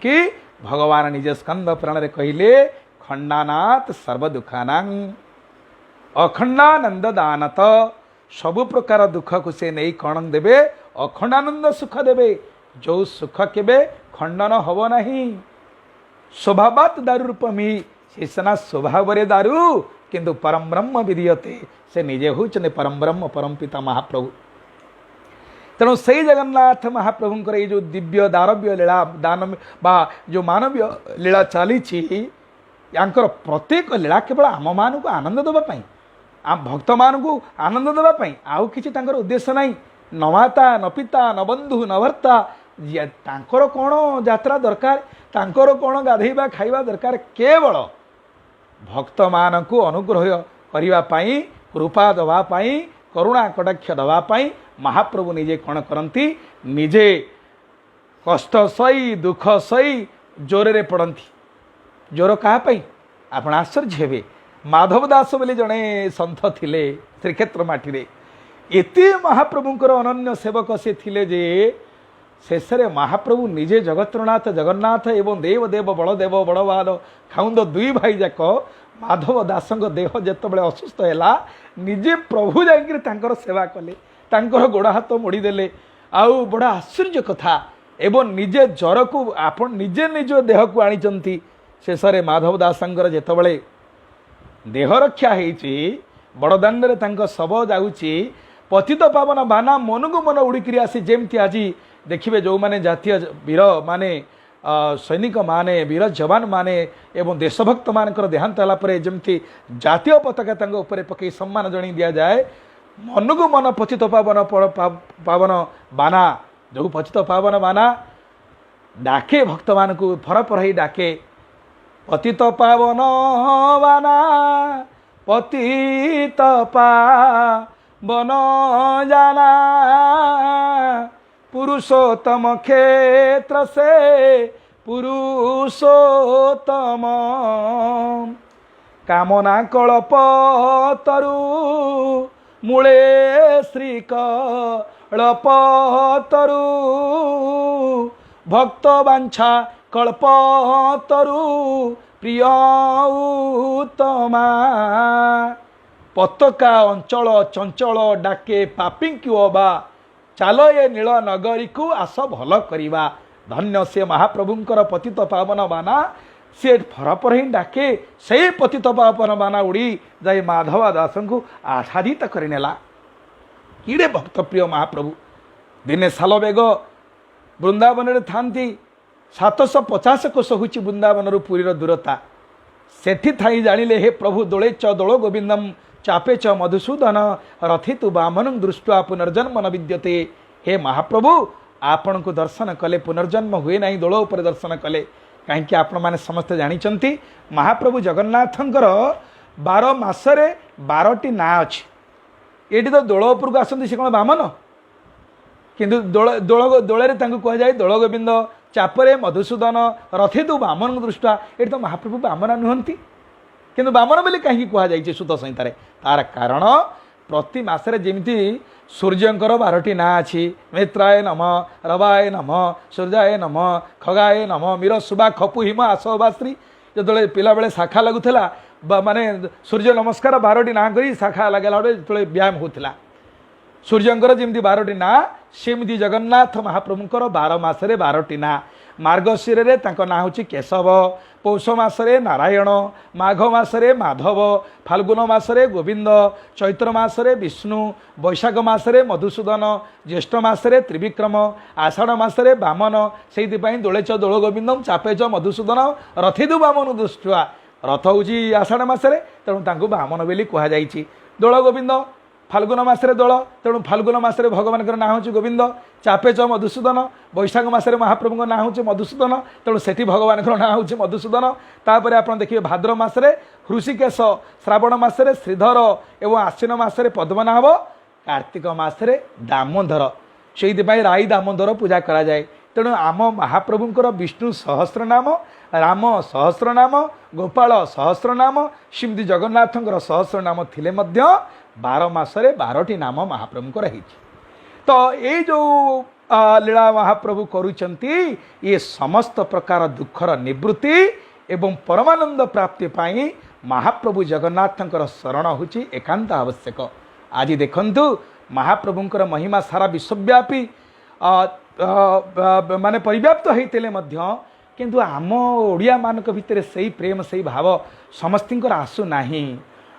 भगवान निज स्कंद पुराण रे कहले खंडानाथ सर्व दुखानां अखंडानंद दानत सबु प्रकार दुख को से नहीं कौन देवे अखंडानंद सुख देवे जो सुख केबे खंडन हब नहीं स्वभावत दारु रूपमी से सना स्वभाव रे दारु किंतु परम ब्रह्म विधीयते से निजे होचने परम ब्रह्म परम पिता महाप्रभु। तेणु से जगन्नाथ महाप्रभुंकर ये जो दिव्य दारव्य लीला दान बा जो मानवीय लीला चली यांकर प्रत्येक लीला केवल आम मान को आनंद देवाई आम भक्त मान को आनंद देवाई आउ किसी उद्देश्य नहीं न माता न पिता न बंधु न भर्ता तांकर कौन यात्रा दरकार तांकर कौन गाधेबा खाइबा दरकार केवल भक्त मान को अनुग्रह करने कृपा दवापाई करुणा कटाक्ष दवापाई महाप्रभु निजे कौन करती निजे कष्ट सही दुख सही जोर रे पड़ती जोर कहाँपाई आपण आश्चर्य हेबे माधव दास बोली जड़े सन्थ थिले श्रीक्षेत्र माटी एते महाप्रभुंकर अनन्य सेवक से थिले जे शेष महाप्रभु निजे जगत्रनाथ जगन्नाथ एवं देव देव बड़देव बड़वाद खाउंद दुई भाई जाक माधव दास देह जितेबाला असुस्थ है निजे प्रभु जाकर सेवा कले तांकर गोड़ हाथ मोड़ीदेले आउ बड़ा आश्चर्य कथा एवं निजे ज्वर को आपण निजे निज देह को आनी शेष माधव दासंकर जितेबाला देह रक्षा होती बड़दाण्ड में शव जाऊँगी पतित पावन बाना मन को मन उड़िकी आसी जमती आज देखिए जो माने जातीय वीर माने सैनिक माने वीर जवान माने एवं देशभक्त मानकर देहांत होगापर जमती जातीय पताका ऊपर पकई सम्मान जन दि जाए मन को मन पतित पावन पावन बाना जो पतित पावन बाना डाके भक्त मान को फर फर डाके पतित पावन बाना पतित पावन जाना पुरुषोत्तम क्षेत्र से पुरुषोत्तम कामना कल्प तरु मूले श्री कल्प तरु भक्त वांछा कल्पतरु प्रिय उत्तमा पताका अंचल चंचल डाके पापिंक्यु अबा चाल ए नील नगरी को आस भल करिबा धन्य से महाप्रभुंकर पतित पावन बाना से फरपर ही डाके से पतित पावन बाना उड़ी जाई माधव दास को आच्छादित करनेला किड़े भक्तप्रिय महाप्रभु दिने साल बेग वृंदावन रे थांती 750 कोश हूँ वृंदावन रु पुरीर दूरता सेठी थाई जानिले हे प्रभु दोले च दोल गोविंदम चापे च मधुसूदन रथि तु बामनं दृष्ट्वा पुनर्जन्म न विद्यते हे महाप्रभु आपण को दर्शन कले पुनर्जन्म हुए नहीं दोल उपर दर्शन कले कहीं आपण मैंने समस्ते जानी महाप्रभु जगन्नाथंकर 12 मासरे 12टी ना अच्छी ये तो दोल उपर को आसती से कौन बामन किंतु दोल कहुए दोल गोविंद चापरे मधुसूदन रथि तु बामन दृष्टा ये तो महाप्रभु बामना नुहंती किंतु बामन बोली कहीं कहुई सुत संहितार तार कारण प्रति मासरे जमी सूर्यंकर 12टी ना अच्छी मित्राय नम रवाय नम सूर्याय नम खगाय नम मीर सुबा खपु हिम आसवाश्री जो पिला बेले शाखा लगुला माने सूर्य नमस्कार 12टी ना कर शाखा लगेला जो व्यायाम होता सूर्यंकर जमी 12टी ना सेमती जगन्नाथ महाप्रभुंकर 12 मासरे 12टी ना मार्गशीर ना हूँ केशव पौष मासरे नारायण माघ मासरे माधव फाल्गुन मासरे गोविंद चैत्र मासरे विष्णु वैशाख मासरे मधुसूदन ज्येष्ठ मासरे त्रिविक्रम आषाढ़ मासरे बामन से दोले च दोल गोविंदम चापे च मधुसूदन रथिदु बामन दृष्टा रथ हूँ आषाढ़ मासरे तेणु बामन बोली कहुई दोल गोविंद फाल्गुन मासरे दोल तेणु फाल्गुन मासरे भगवान ना हूँ गोविंद चापे च मधुसूदन वैशाख मासरे महाप्रभु ना हूँ मधुसूदन तेणु से भगवान ना हूँ मधुसूदन तापर आप देखिए भाद्र मासरे हृषिकेश श्रावण मासरे श्रीधर एवं आश्विन मासरे पद्मनाभ कार्तिक मासरे दामोदर से राई दामोदर पूजा करा जाए तेणु आम महाप्रभुंकर विष्णु सहस्रनाम राम सहस्रनाम गोपाल सहस्रनाम श्रीमती जगन्नाथंकर सहस्रनाम थिले मध्य 12 मासरे 12टी नाम महाप्रभुंकर है तो ये जो लीला महाप्रभु करुचंती ये समस्त प्रकार दुखर निवृत्ति एवं परमानंद प्राप्ति पाई महाप्रभु जगन्नाथंकर शरण होची एकांत आवश्यक आज देखंतु महाप्रभुंकर महिमा सारा विश्वव्यापी माने परिव्याप्त होइतेले मध्य किंतु आम ओडिया मानक भितर सही प्रेम सही भाव समस्तिंकर आसु नाही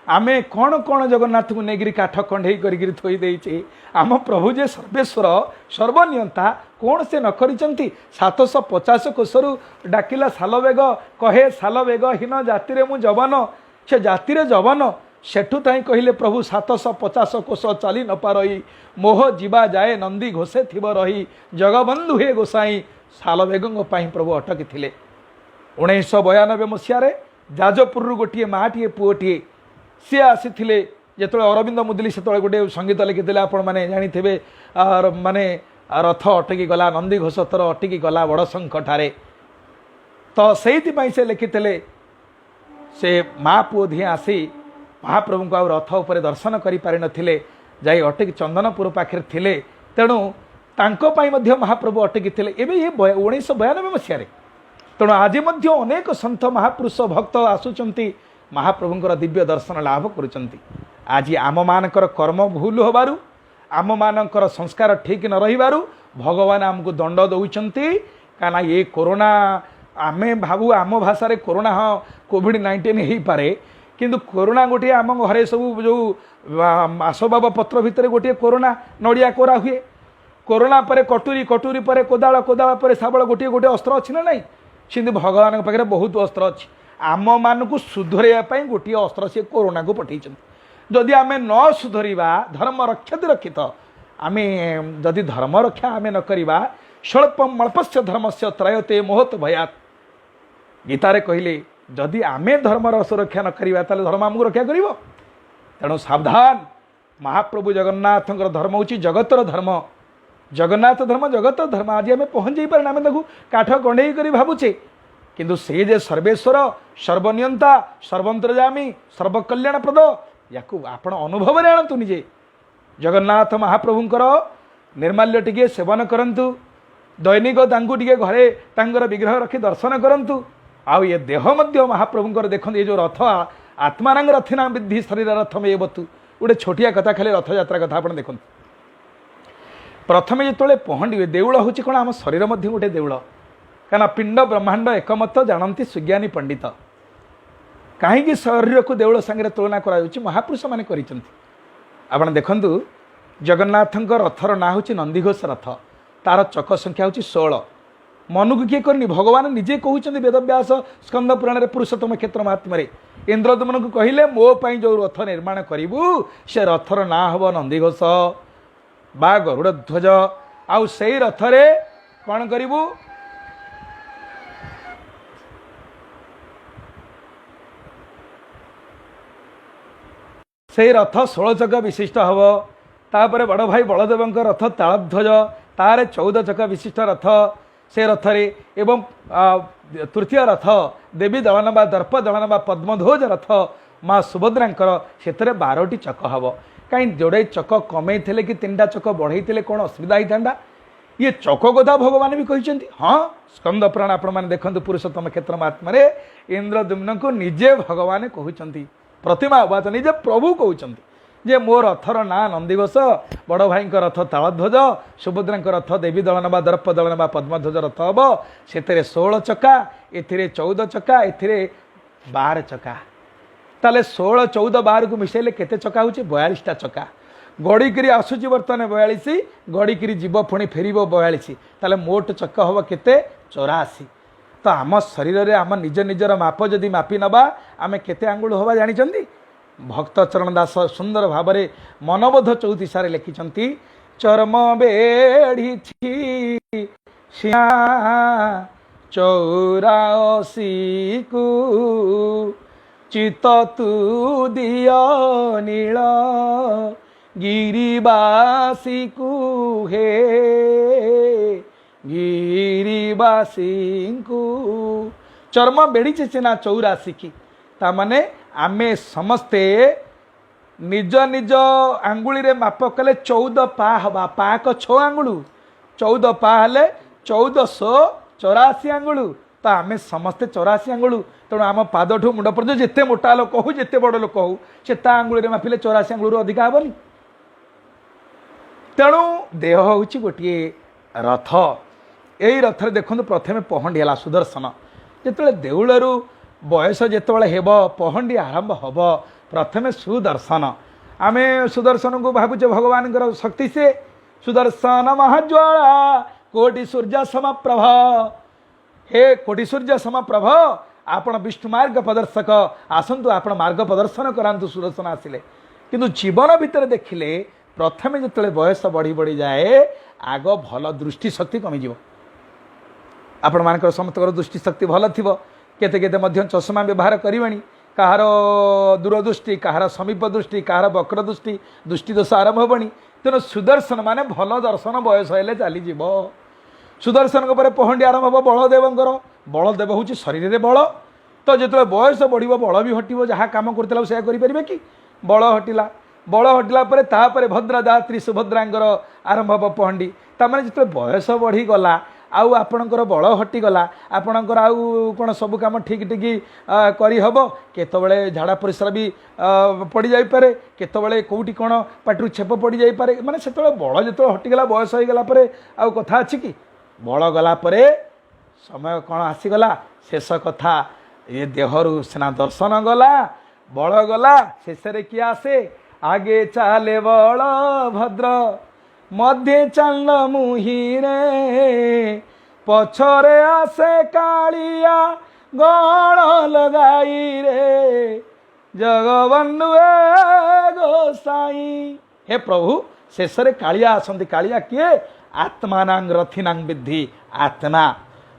आमे कौन कौन जगन्नाथ को नेगिरी काठ कंडे करी थोई देइछे आम प्रभु जे सर्वेश्वर सर्वनियंता कौन से न करिसंती 750 कोसरु डाकिला सालवेग कहे सालवेग हीन जाति मु जवान से जाति जवान सेठु ताई कहले प्रभु 750 कोश चली न पारई मोह जीवा जाए नंदी घोषे थिब रही जगबंधु हे गोसाई सालवेगों प्रभु अटकी थिले 1992 मसीह जाजपुर गोटे माटीए पुओटीए सी आसी जो अरविंद मुदली से गोटे संगीत लिखी आपण मैंने जानी माने रथ अटकी गला नंदी घोष थर अटकी गला बड़ शंखठारे तो से लिखिते से माँ पुओ धी आसी महाप्रभु को रथ उपर दर्शन करें जाई अटकी चंदनपुर पाखे थे तेणु महाप्रभु अटकी थे ये 1992 मसीह तेणु आज अनेक सन्थ महापुरुष भक्त आसुचंती महाप्रभुंकर दिव्य दर्शन लाभ करुचंती आज आम मानकर कर्म भूल होबारु आम मानकर संस्कार ठीक न रहिबारु भगवान आमको दंड दौरान काना ये कोरोना आमे भावु आम भाषा कोरोना हाँ कोविड-19 हो पारे किंतु कोरोना गोटे आम घरे सब जो आसबाब पत्र भितर गोटे कोरोना नड़िया कोरा हुए कोरोना पर कटुरी कटुरी पर कोदाल कोदाल पर शाबल गोटे गोटे अस्त्र अच्छी ना नहीं सिंधु भगवान पाखे बहुत अस्त्र अच्छी आम मानक सुधरवाई गोटे अस्त्र से कोरोना को पठे जदि आम न सुधरवा धर्म रक्षति रक्षित आम जदि धर्म रक्षा आम न करवा स्वल्पम मल्पस्य धर्म से त्रयते मोहत भयात गीतारे कहले जदि आमे धर्मर सुरक्षा न करवा ताले धर्म आमको रक्षा कर तेणु सावधान महाप्रभु जगन्नाथ धर्म हूँ जगतर धर्म जगन्नाथ धर्म जगत धर्म आज आम पहुँच जापर आम काठ कंडे कर भावुचे किंतु से जे सर्वेश्वर सर्वनियंता सर्वंतर्यामी सर्वकल्याणप्रद या आपण अनुभव आणतु निजे जगन्नाथ महाप्रभुंकर निर्माल्य टिके सेवन करंतु दैनिक टे घरे तांकर विग्रह रखी दर्शन करंतु आउ ये देह मध्य महाप्रभुंकर देखते ये जो रथ आत्मारांग रथिना विद्धि शरीर रथ में बतु गोटे छोटिया कथा खाली रथ यात्रा कथा आप देखते प्रथमे जो पहंडे देउल हूँ कौन आम शरीर मध्य गोटे देउल क्या पिंड ब्रह्मांड एकमत जानती सुज्ञानी पंडित कहीं शरीर को देउल सांगे तुलना कर महापुरुष मैंने कर देखु जगन्नाथ रथर ना हूँ नंदीघोष रथ तार चक संख्या हूँ 16 मन को किए करनी भगवान निजे कहते वेदव्यास स्कंद पुराण पुरुषोत्तम क्षेत्र महात्म्य इंद्रदमन को कहले मो पाई जो रथ निर्माण करूँ से रथर ना हम नंदीघोष बा गरुड़ ध्वज आउ से रथरे कौन करूँ से रथ 16 चक विशिष्ट हम तापर बड़ भाई बलदेव रथ तालध्वज तार 14 चक विशिष्ट रथ से रथरे एवं तृतीय रथ देवी दलन बा दर्प दलन बा पद्मध्वज रथ माँ सुभद्रांकर से 12टी चक हम कहीं जोड़े चक कमे थे कि 3टा चक बढ़ई कौन असुविधा होता ये चक कथा भगवान भी कहते हाँ स्कंद पुराण आपण मैंने देखते पुरुषोत्तम क्षेत्र महात्म्य इंद्रद्युम्न को निजे भगवान कहते प्रतिमा उवाच निजे प्रभु कहते जे मो रथर ना नंदीघोष बड़ भाई रथ तालध्वज सुभद्रा रथ देवी दलन बा दर्प दलन बा पद्मध्वज रथ हम से 16 चक्का ए 14 चक्का ए 12 चक्का ताले 16 14 12 को मिसेले केते चक्का होची 42टा चक्का गड़िकी आसूची बर्तमान 42 गड़िकी जीव पुणी फेर 42 ताले मोट चक्का हम केते 84 तो आम शरीर में आम निज निजर माप जदि मापी नबा आम केते आंगुल हवा जानी भक्त चरण दास सुंदर भाव मनबोध 34 लिखिं चरम बेढ़ी शिया 84 को चित तू दिया नील गिरिवासी को हे गिरिवासी को चर्म बेड़ी चेना 84 की तामाने आमे समस्ते निज निज आंगुली रे माप कले 14 पा हवा पाक 6 आंगुलू 14 पा हेले 1484 आंगुलू तो आमे समस्ते 84 आंगुलू तेणु आम पादठू मुंड पर्यंत जिते मोटा लोक हो जिते बड़ लोक हो से आंगुली रे मापिले 84 आंगुलू अधिका हेबनी तेणु देह हूँ गोटे रथ यही रथ देखो प्रथमे पहंडी है सुदर्शन जिते देउलू बयस जिते हेब पहंडी आरंभ हम प्रथमे सुदर्शन आम सुदर्शन को भावुचे भगवान शक्ति से सुदर्शन महाज्वाला कोटि सूर्य समप्रभ हे कोटि सूर्य समप्रभ आपण विष्णु मार्ग प्रदर्शक आसतु आपण मार्ग प्रदर्शन करांतु सुदर्शन आसिले किंतु जीवन भितर देखिले प्रथमे जिते बयस बढ़ी बढ़ी जाए आग भल दृष्टि शक्ति कमिज आपण मान समस्त दृष्टि शक्ति भल थी केते केते मध्य चषमा व्यवहार करिवाणी कहार दूरदृष्टि कहार समीप दृष्टि कहार वक्र दृष्टि दृष्टि दोष आरंभ हेबनी तेणु सुदर्शन माने भल दर्शन बयस हेले चली सुदर्शन पर पहंडी आरंभ हम बलदेवंकर बलदेव हूँ शरीर में बल तो जो बयस बढ़ बल भी हटो जहाँ कम करता से करें कि बल हटिला तापर भद्रा दात्री सुभद्रांगर आरंभ हम पहंडी तार जो बयस बढ़ीगला आउ आपणकर बल हटिगला आपणकर आउ कौन सब कम ठीक ठीक करहब केतबले झाड़ा परिश्रा भी पड़ जापे केतबले कौटी कौन पाटू छेप पड़ जापे माने से बल जो हटिगला बयस होगला आउ कथा अच्छी कि बल गला समय कौन आसीगला शेष कथा ये देहरु सिना दर्शन गला बल गला शेष किए आसे आगे चाले बल भद्र मध्य चल मुहिरे पछरे आसे कालिया गण लगाई रे जगबंधु गोसाई हे प्रभु शेष कालिया आसंती कालिया किए आत्मानांग रथिनांग विद्धि आत्मा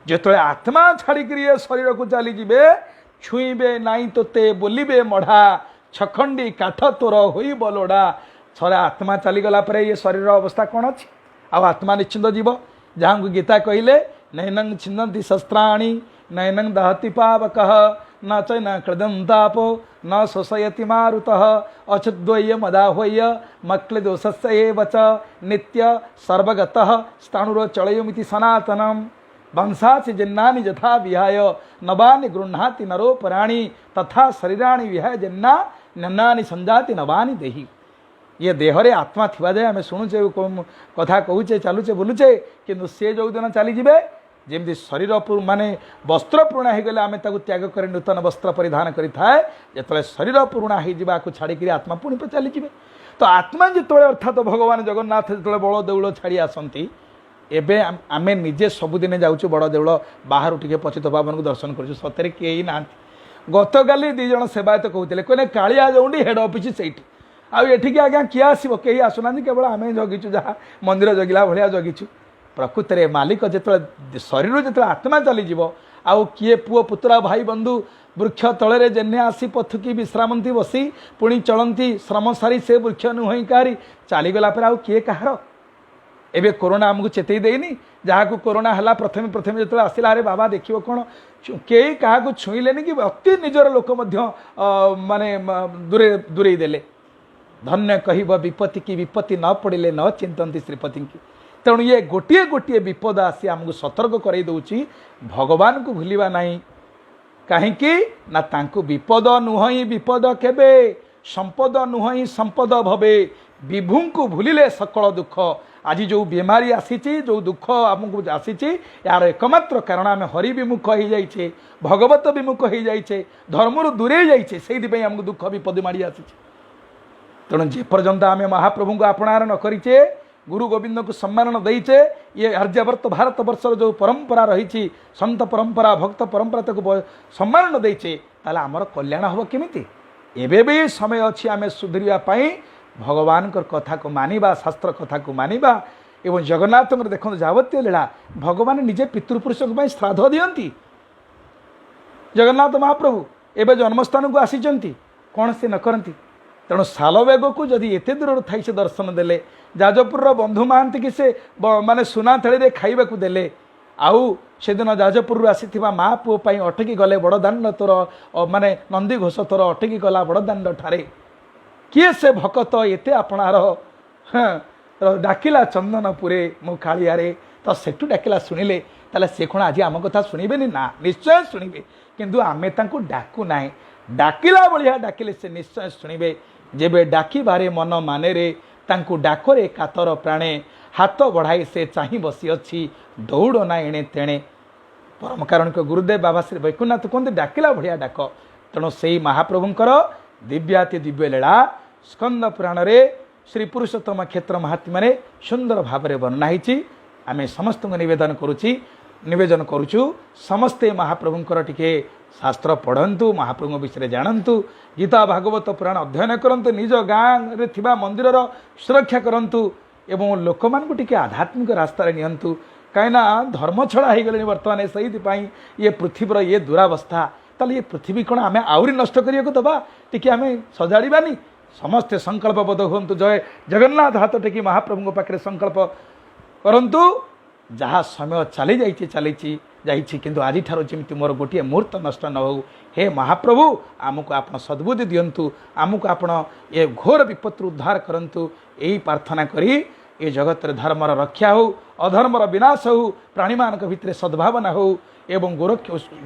जो आत्मा छाड़िकी शरीर को चली जीवे छुईबे नाई तोते बोलिबे मढ़ा छखंडी काठ तोर होई बलोड़ा थोड़ा आत्मा चलीगला ये शरीर अवस्था कौन अच्छी आत्मा निश्चिंत जीव जहाँ को गीता कहले नैनं छिन्नति शस्त्राणि नैनं दहति पावक न च न कृदन्तापो न शोषयति मारुतः अच्युद्वय्य मदाह्वय्य मक्लिदोषस्य एव च नित्य सर्वगतः स्थाणुरचलयमिति सनातनम् वंशासि जन्नानि यथा विहाय नवानि गृह्णाति नरोपराणि तथा शरीराणि विहाय जन्ना नन्नानि संजाति नवानि देहि। ये देहरे आत्मा थिबा जाए आम शुणुचे कथा कहूचे चलुचे बुलुचे किंतु से जो दिन चली जीवे जमी शरीर माने वस्त्र पुराणा हो गले आम त्याग कर नूतन वस्त्र परिधान करें जो शरीर पुराणा हो छाड़ी आत्मा पुणी पे चलीजे। तो आत्मा जो अर्थात भगवान जगन्नाथ जो बड़ देउल छाड़ी आसती एबे आमे निजे सबुदिन जाऊँ बड़ देउल बाहर टे पचित बाबन को दर्शन कर सतरे किए ना गत काली दी जन सेवायत कहते कहने कालिया जौंडी हेड ऑफिस से आठिक आज्ञा किए आसो कहीं आसुना केवल आम जगिचु जहाँ मंदिर जगिला भाया जगिचु प्रकृत में मालिक जो शरीर जो आत्मा चलीज आउ किए पुओ पुत्रा भाई बंधु वृक्ष तले जेने आसी पथुकी विश्रामती बसी पुणी चलती श्रम सारी से वृक्ष नुहई कहारी चलीगला आउ किए कहार एबे कोरोना आमको चेतई देनी जहाँ को कोरोना है प्रथम प्रथम जो आसला अरे बाबा देख कौन कई क्या छुईले कि अति निजर लोक माने दूरे दूरे देले धन्य कह विपत्ति की विपत्ति न पड़े न चिंतती श्रीपति की। तेणु ये गोटे गोटे विपद आसी आमको सतर्क कर दौची भगवान को भूलिबा नहीं कहीं ना तांको विपद नुहई विपद केबे संपद नुहई संपद भवे विभु को भूलिले सकल दुख आज जो बीमारी आसी जो दुख आमको आसी यार एकमात्र कारण आम हरि विमुख हो जाइए भगवत विमुख हो जाइए धर्मरू दूरे जाइए से आमको दुख विपद माड़ी आसी। तेणु जेपर्यंत आम महाप्रभु को आपणार न करीचे गुरु गोविंद को सम्मान देचे ये आर्यावर्त भारत वर्षर जो परंपरा रही संत परंपरा भक्त परंपरा तक सम्मान न देचे ताले आमर कल्याण हम केमिति एबे भी समय अच्छी आम सुधरिया भगवान कथा को मानिबा शास्त्र कथा को मानिबा एवं जगन्नाथ देखो जावतीय लीला भगवान निजे पितृपुरुष श्राद्ध दियंती जगन्नाथ महाप्रभु एवं जन्मस्थान को आसीचंती कौन से न करती। तेणु सालवेग को जदि एते दूर थी से दर्शन देले जाजपुर बंधु महांती कि से माने सुना थली खाइबा को देले आउ से दिन जाजपुर आसीथिबा माँ पुओ पाई अटकी गले बड़दाण्ड तोर माने नंदी घोष तोर अटकी गला बड़दाण्ड ठारे किए से भकत एते आपणार डाकिला चंदनपुरे मो कालियारे तो सेठू डाकिला शुणिले ताले से कौन आज आम कथा शुणवे ना निश्चय शुणवे किंतु आमे तांको डाकू ना डाकिला भाया डाकिले से निश्चय शुणवे जेबे डाकी बारे मन माने रे तांको डाकरे कातर प्राणे हाथ बढ़ाई से चाही बसी अच्छी दौड़ ना एणे तेणे परम कारण गुरुदेव बाबा श्री वैकुंठनाथ कहते डाकिला भाया डाक। तेणु से महाप्रभुंकर दिव्याति दिव्य लीला स्कंद पुराण रे श्री पुरुषोत्तम क्षेत्र महात्म्य रे सुंदर भाव में वर्णना होती आम समस्त निवेदन करुचु समस्ते महाप्रभुंकर टिके शास्त्र पढ़ंतु महाप्रभु विषय जानतु गीता भागवत पुराण अध्ययन करंतु निज गाँव रे थिबा मंदिर सुरक्षा करंतु एवं लोक मान टिके आध्यात्मिक रास्ता रे नियंतु कहीं धर्म छड़ा हो गले बर्तमान से ये पृथ्वीर ये दुरावस्था ताले ये पृथ्वी कौन आम आहरी नष्ट करिया को दबा टिके आम सजाड़ानी समस्ते संकल्पबद्ध हूँ जय जगन्नाथ हाथ टेकी महाप्रभु पाखे संकल्प करंतु जहाँ समय चली जाइए किंतु आज ठार जमी मोर गोटे मुहूर्त नष्ट न हो हे महाप्रभु आमको आप सद्बुद्धि दिंतु आमको आपण ये घोर विपत्ति उद्धार करंतु यही प्रार्थना करी ये जगत धर्मर रक्षा हो अधर्मर विनाश हो प्राणी मान भितर सद्भावना हो एवं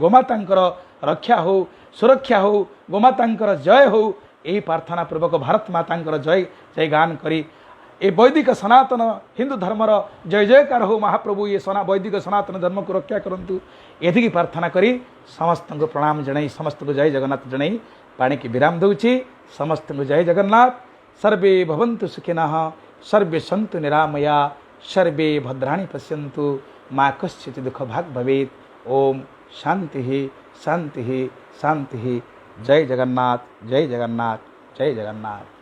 गोमातांकर रक्षा हो सुरक्षा हो गोमातांकर जय हो यही प्रार्थना पूर्वक भारत मातांकर जय जय गान करी ए वैदिक सनातन हिंदू धर्मर जय जयकार हो महाप्रभु ये वैदिक सनातन धर्म को रक्षा करंतु एदिकी प्रार्थना करी समस्त को प्रणाम जनाई समस्त को जय जगन्नाथ जनाई पाणी की विराम दूची समस्त को जय जगन्नाथ सर्वे भवन्तु सुखिनः सर्वे सन्तु निरामया सर्वे भद्राणि पश्यन्तु मा कश्चित् दुःख भाग् भवेत् ओम शांति शांति शांति जय जगन्नाथ जय जगन्नाथ जय जगन्नाथ।